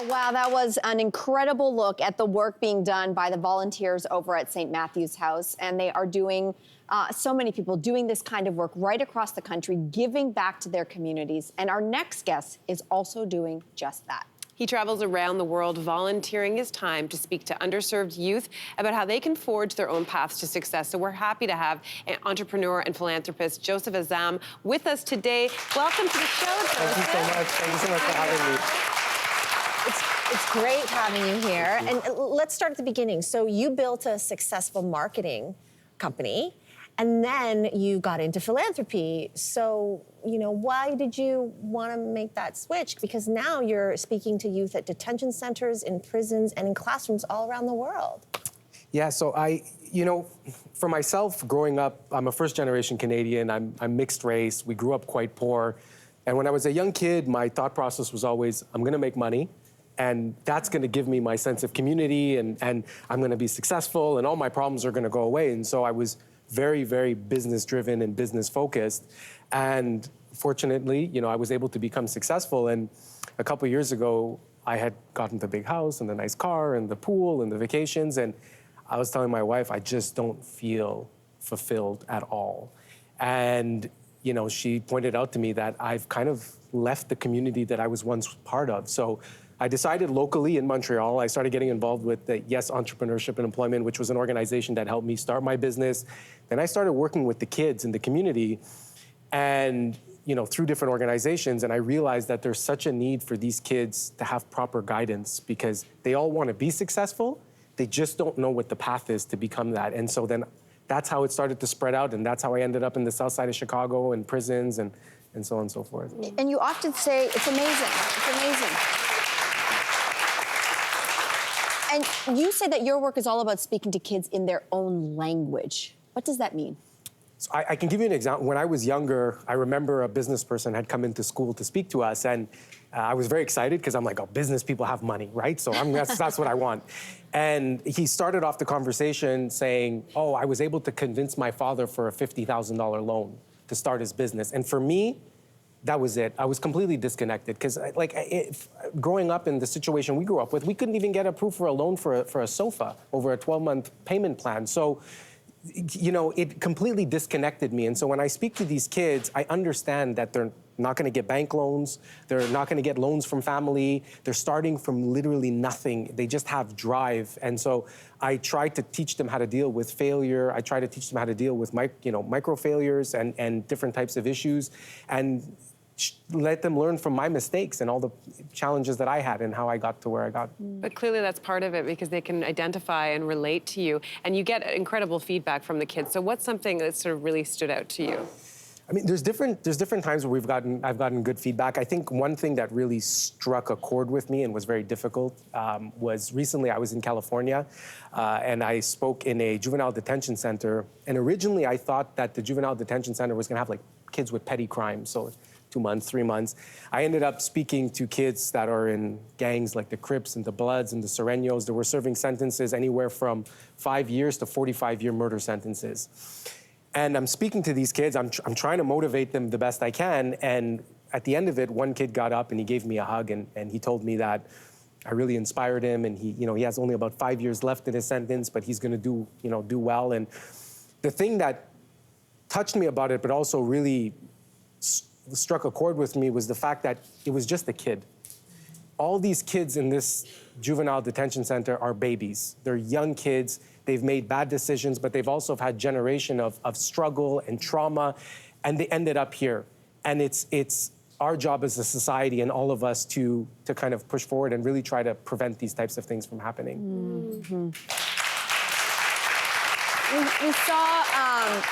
Wow, that was an incredible look at the work being done by the volunteers over at St. Matthew's House. And they are doing, so many people doing this kind of work right across the country, giving back to their communities. And our next guest is also doing just that. He travels around the world volunteering his time to speak to underserved youth about how they can forge their own paths to success. So we're happy to have an entrepreneur and philanthropist, Josef Azam, with us today. Welcome to the show, Josef. Thank you so much. Thank you so much for having me. It's great having you here. And let's start at the beginning. So you built a successful marketing company, and then you got into philanthropy. So, why did you want to make that switch? Because now you're speaking to youth at detention centers, in prisons, and in classrooms all around the world. Yeah, so for myself, growing up, I'm a first-generation Canadian. I'm mixed race. We grew up quite poor. And when I was a young kid, my thought process was always, I'm going to make money, and that's going to give me my sense of community, and I'm going to be successful, and all my problems are going to go away. And so I was very, very business-driven and business-focused. And fortunately, I was able to become successful. And a couple of years ago, I had gotten the big house and the nice car and the pool and the vacations. And I was telling my wife, I just don't feel fulfilled at all. And she pointed out to me that I've kind of left the community that I was once part of. So I decided locally in Montreal, I started getting involved with the Yes Entrepreneurship and Employment, which was an organization that helped me start my business. Then I started working with the kids in the community and, through different organizations. And I realized that there's such a need for these kids to have proper guidance because they all want to be successful. They just don't know what the path is to become that. And so then that's how it started to spread out. And that's how I ended up in the south side of Chicago and prisons and so on and so forth. And you often say, it's amazing. It's amazing. And you say that your work is all about speaking to kids in their own language. What does that mean? So I can give you an example. When I was younger, I remember a business person had come into school to speak to us, and I was very excited because I'm like, oh, business people have money, right? So that's what I want. And he started off the conversation saying, oh, I was able to convince my father for a $50,000 loan to start his business. And for me, that was it. I was completely disconnected because, growing up in the situation we grew up with, we couldn't even get approved for a loan for a sofa over a 12-month payment plan. So, it completely disconnected me. And so when I speak to these kids, I understand that they're not going to get bank loans. They're not going to get loans from family. They're starting from literally nothing. They just have drive. And so I try to teach them how to deal with failure. I try to teach them how to deal with micro failures and different types of issues, and let them learn from my mistakes and all the challenges that I had and how I got to where I got. But clearly that's part of it because they can identify and relate to you, and you get incredible feedback from the kids. So what's something that sort of really stood out to you? I mean, there's different times where I've gotten good feedback. I think one thing that really struck a chord with me and was very difficult was recently I was in California and I spoke in a juvenile detention center. And originally I thought that the juvenile detention center was gonna have kids with petty crimes. So 2 months, 3 months. I ended up speaking to kids that are in gangs like the Crips and the Bloods and the Serenos that were serving sentences anywhere from 5 years to 45-year murder sentences. And I'm speaking to these kids, I'm trying to motivate them the best I can, and at the end of it, one kid got up and he gave me a hug and he told me that I really inspired him, and he has only about 5 years left in his sentence, but he's gonna do well. And the thing that touched me about it, but also really struck a chord with me was the fact that it was just a kid. All these kids in this juvenile detention center are babies. They're young kids. They've made bad decisions, but they've also had generation of struggle and trauma, and they ended up here. And it's our job as a society and all of us to kind of push forward and really try to prevent these types of things from happening. Mm-hmm.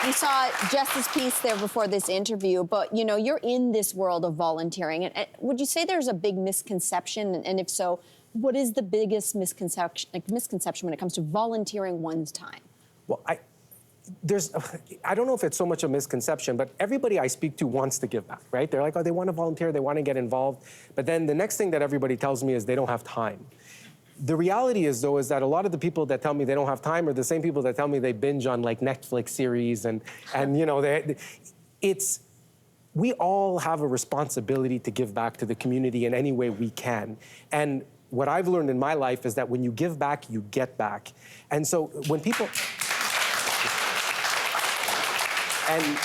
We saw Jess's piece there before this interview, but you're in this world of volunteering. And would you say there's a big misconception? And if so, what is the biggest misconception when it comes to volunteering one's time? Well, I don't know if it's so much a misconception, but everybody I speak to wants to give back, right? They're like, oh, they want to volunteer, they want to get involved. But then the next thing that everybody tells me is they don't have time. The reality is, though, is that a lot of the people that tell me they don't have time are the same people that tell me they binge on Netflix series and we all have a responsibility to give back to the community in any way we can. And what I've learned in my life is that when you give back, you get back. And so when people... And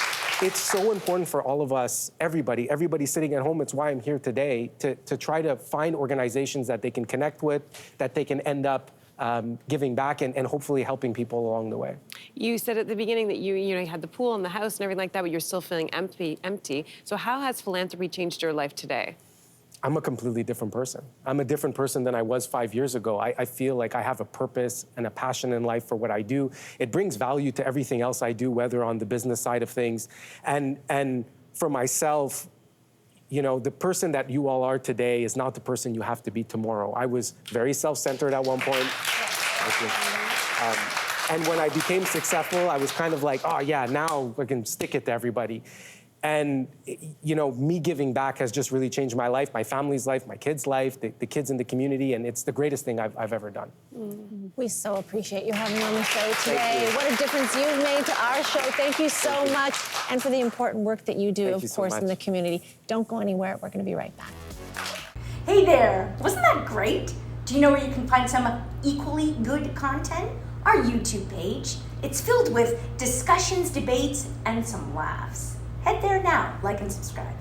it's so important for all of us, everybody sitting at home. It's why I'm here today, to try to find organizations that they can connect with, that they can end up giving back and hopefully helping people along the way. You said at the beginning that you had the pool and the house and everything like that, but you're still feeling empty. So how has philanthropy changed your life today? I'm a completely different person. I'm a different person than I was 5 years ago. I feel like I have a purpose and a passion in life for what I do. It brings value to everything else I do, whether on the business side of things. And for myself, the person that you all are today is not the person you have to be tomorrow. I was very self-centered at one point. And when I became successful, I was kind of like, oh yeah, now I can stick it to everybody. And, me giving back has just really changed my life, my family's life, my kids' life, the kids in the community, and it's the greatest thing I've ever done. We so appreciate you having me on the show today. What a difference you've made to our show. Thank you so much. And for the important work that you do, of course, in the community. Don't go anywhere. We're going to be right back. Hey there. Wasn't that great? Do you know where you can find some equally good content? Our YouTube page. It's filled with discussions, debates, and some laughs. Head there now, like and subscribe.